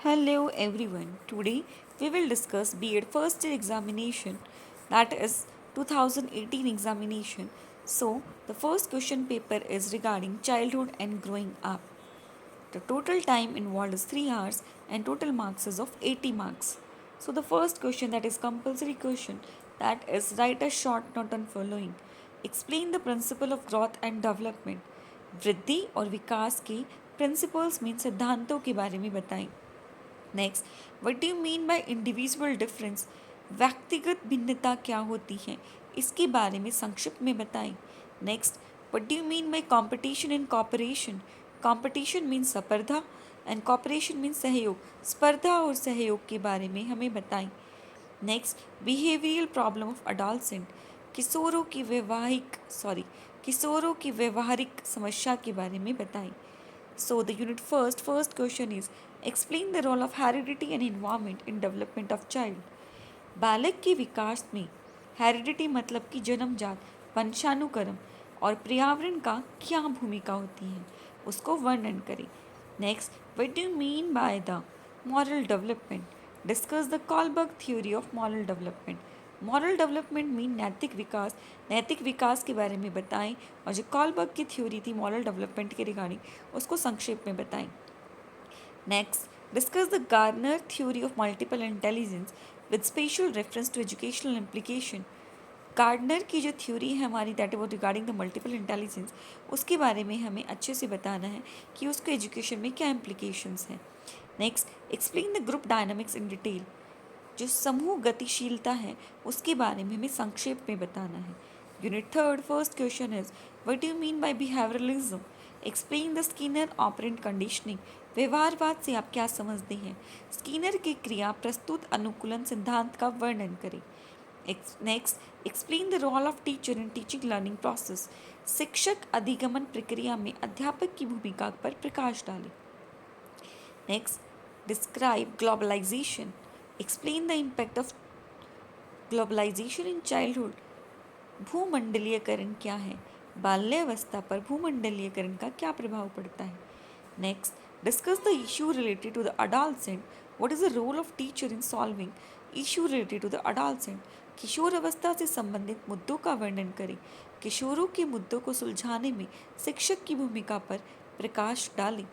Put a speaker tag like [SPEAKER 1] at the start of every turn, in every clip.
[SPEAKER 1] Hello everyone. Today we will discuss B.Ed first year examination, that is 2018 examination. So the first question paper is regarding childhood and growing up. The total time involved is 3 hours and total marks is of 80 marks. So the first question, that is compulsory question, that is write a short note on following. Explain the principle of growth and development. वृद्धि और विकास के principles mean सिद्धांतों के बारे में बताएं. Next, what do you mean by individual difference. व्यक्तिगत भिन्नता क्या होती है, इसके बारे में संक्षिप्त में बताएं. Next, what do you mean by competition and cooperation. Competition mean स्पर्धा एंड कॉपरेशन मीन सहयोग. स्पर्धा और सहयोग के बारे में हमें बताएं. Next, behavioural problem of adolescent. किशोरों की व्यवहारिक समस्या के बारे में बताएं. So the unit first question is explain the role of heredity and environment in development of child. बालक के विकास में हेरिडिटी मतलब कि जन्मजात वंशानुक्रम और पर्यावरण का क्या भूमिका होती है, उसको वर्णन करें. Next, what do you mean by the moral development. Discuss the Kohlberg theory of moral development. Moral development mean नैतिक विकास के बारे में बताएं, और जो कॉलबर्ग की थ्योरी थी मॉरल डेवलपमेंट के रिगार्डिंग उसको संक्षेप में बताएं. Next, discuss the Garner theory of multiple intelligence with special reference to educational implication. Gardner की जो थ्योरी है हमारी, that about regarding the multiple intelligence, उसके बारे में हमें अच्छे से बताना है कि उसको एजुकेशन में क्या इम्प्लीकेशंस हैं. Next, explain the group dynamics in detail. जो समूह गतिशीलता है उसके बारे में हमें संक्षेप में बताना है. Unit third first question is what do you mean by behaviourism. Explain the Skinner operant conditioning. व्यवहारवाद से आप क्या समझते हैं. स्किनर के क्रिया प्रस्तुत अनुकूलन सिद्धांत का वर्णन करें. Next, explain the role of teacher in teaching learning process. शिक्षक अधिगमन प्रक्रिया में अध्यापक की भूमिका पर प्रकाश डालें. Next, describe globalisation. Explain the impact of globalisation in childhood. भूमंडलीयकरण क्या है, बाल्यावस्था पर भूमंडलीयकरण का क्या प्रभाव पड़ता है. Next, discuss the issue related to the adolescent. What is the role of teacher in solving issue related to the adolescent. किशोर अवस्था से संबंधित मुद्दों का वर्णन करें. किशोरों के मुद्दों को सुलझाने में शिक्षक की भूमिका पर प्रकाश डालें.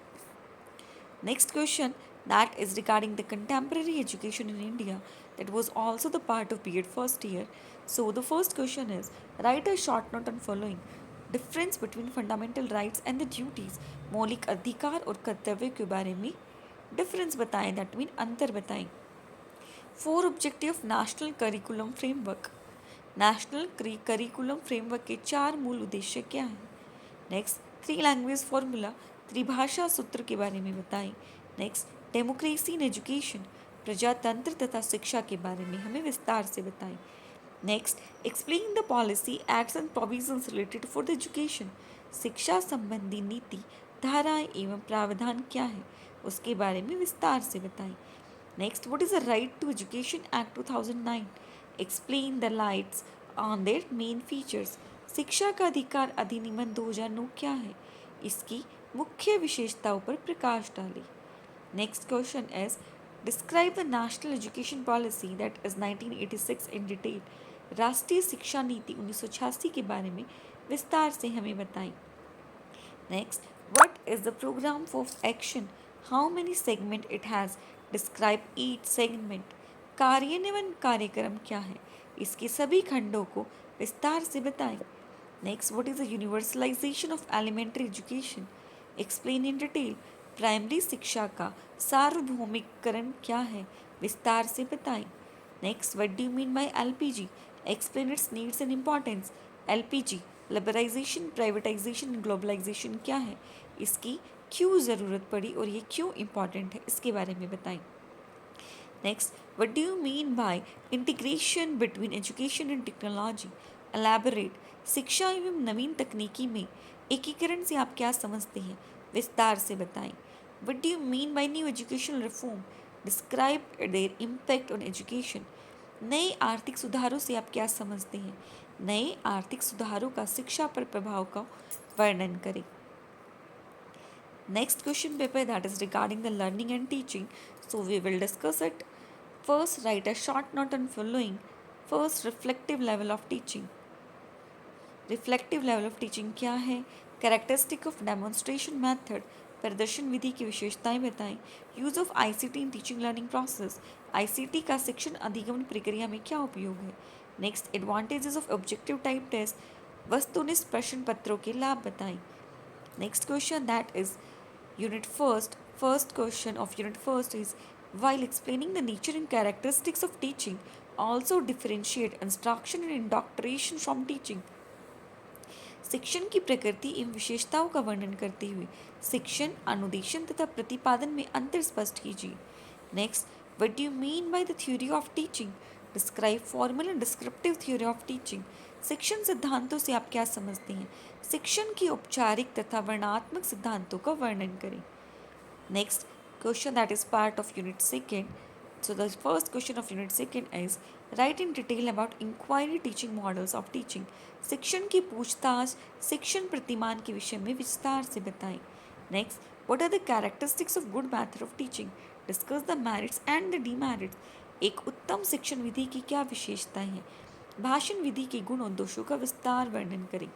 [SPEAKER 1] Next question, that is regarding the contemporary education in India, that was also the part of B.Ed first year. So the first question is write a short note on following. Difference between fundamental rights and the duties. मौलिक अधिकार और कर्तव्य के बारे में difference बताएं, that mean अंतर बताएं. 4 objective of national curriculum framework. National curriculum framework के 4 मूल उद्देश्य क्या हैं. नेक्स्ट, 3 लैंग्वेज फॉर्मूला, त्रिभाषा सूत्र के बारे में बताएं. नेक्स्ट, डेमोक्रेसी इन एजुकेशन, प्रजातंत्र तथा शिक्षा के बारे में हमें विस्तार से बताएं. Next, explain the policy acts and provisions related for the education. शिक्षा संबंधी नीति, धाराएं एवं प्रावधान क्या है, उसके बारे में विस्तार से बताएं. Next, what is the right to education act 2009. Explain the lights on their main features. शिक्षा का अधिकार अधिनियम 2009 क्या है, इसकी मुख्य विशेषताओं पर प्रकाश डालें. Next question is describe the national education policy that is 1986 in detail. राष्ट्रीय शिक्षा नीति 1986 के बारे में विस्तार से हमें बताएं. Next, what is the programme for action, how many segment it has. Describe each segment. कार्यान्वयन कार्यक्रम क्या है, इसके सभी खंडों को विस्तार से बताएं. Next, what is the universalisation of elementary education. Explain in detail. Primary शिक्षा का सार्वभौमिकरण क्या है, विस्तार से बताएं. Next, what do you mean by LPG. Explain its needs and importance. LPG liberalisation, privatisation, globalisation क्या है, इसकी क्यों ज़रूरत पड़ी और ये क्यों इम्पॉर्टेंट है, इसके बारे में बताएं. Next, what do you mean bye integration between education and technology. Elaborate. शिक्षा एवं नवीन तकनीकी में एकीकरण से आप क्या समझते हैं, विस्तार से बताएं. What do you mean bye new educational reform. Describe their impact on education. नए आर्थिक सुधारों से आप क्या समझते हैं. नए आर्थिक सुधारों का शिक्षा पर प्रभाव का वर्णन करें. Next question paper that is regarding the learning and teaching. So we will discuss it. First, write a short note on following. First, reflective level of teaching. Reflective level of teaching क्या है? Characteristic of demonstration method, प्रदर्शन विधि की विशेषताएं बताएं. Use of ICT in teaching learning process, ICT का शिक्षण अधिगमन प्रक्रिया में क्या उपयोग है? Next, advantages of objective type test, वस्तुनिष्ठ प्रश्न पत्रों के लाभ बताएं. Next question that is unit first question of unit first is, while explaining the nature and characteristics of teaching, also differentiate instruction and indoctrination from teaching. शिक्षण की प्रकृति एवं विशेषताओं का वर्णन करते हुए शिक्षण, अनुदेशन तथा प्रतिपादन में अंतर स्पष्ट कीजिए. Next, what do you mean by the theory of teaching? Describe formal and descriptive theory of teaching. शिक्षण सिद्धांतों से आप क्या समझते हैं? शिक्षण की औपचारिक तथा वर्णनात्मक सिद्धांतों का वर्णन करें. Next question that is part of unit second. So the first question of unit second is, write in detail about inquiry teaching models of teaching. शिक्षण की पूछताछ, शिक्षण प्रतिमान के विषय में विस्तार से बताएं. Next, what are the characteristics of good method of teaching? Discuss the merits and the demerits. एक उत्तम शिक्षण विधि की क्या विशेषताएं हैं? भाषण विधि के गुण और दोषों का विस्तार वर्णन करें.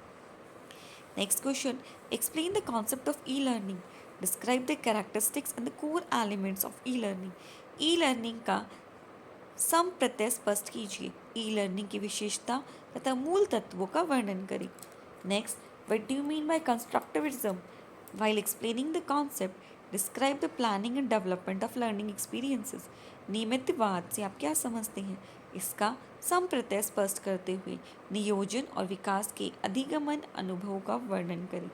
[SPEAKER 1] Next question, explain the concept of e-learning. Describe the characteristics and the core elements of e-learning. E-learning का सम प्रत्यय स्पष्ट कीजिए. ई-लर्निंग की विशेषता तथा मूल तत्वों का वर्णन करें. Next, what do you mean bye constructivism? While explaining the concept, describe the planning and development of learning experiences. नियमितवाद से आप क्या समझते हैं? इसका सम प्रत्यय स्पष्ट करते हुए नियोजन और विकास के अधिगमन अनुभव का वर्णन करें.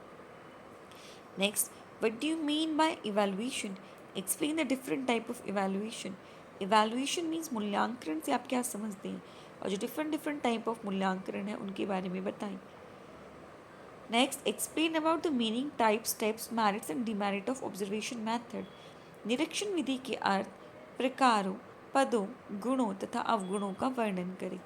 [SPEAKER 1] Next, what do you mean bye evaluation? Explain the different type of evaluation. Evaluation means मूल्यांकन से आप क्या समझते हैं, और जो डिफरेंट टाइप ऑफ मूल्यांकन है उनके बारे में बताएं. Next, explain about the meaning, type, steps, merits and demerit of observation method. निरीक्षण विधि के अर्थ, प्रकारों, पदों, गुणों तथा अवगुणों का वर्णन करें.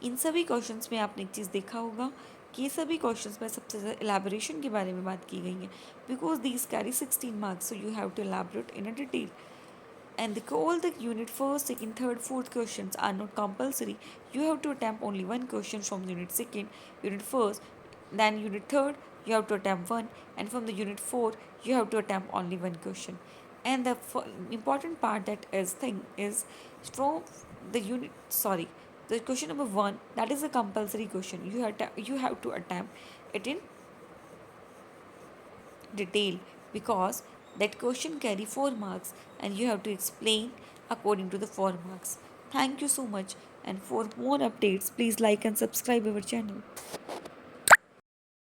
[SPEAKER 1] इन सभी क्वेश्चंस में आपने एक चीज़ देखा होगा कि ये सभी क्वेश्चंस में सबसे ज़्यादा एलैबोरेशन के बारे में बात की गई है, because these carry 16 marks, so you have to elaborate in a detail. And all the unit first, second, third, fourth questions are not compulsory. You have to attempt only one question from unit second, unit first, then unit third. You have to attempt one, and from the unit four, you have to attempt only one question. And the important part that is from the unit. Sorry, the question number 1, that is a compulsory question. You have to attempt it in detail, because that question carry 4 marks and you have to explain according to the 4 marks. Thank you so much, and for more updates please like and subscribe our channel.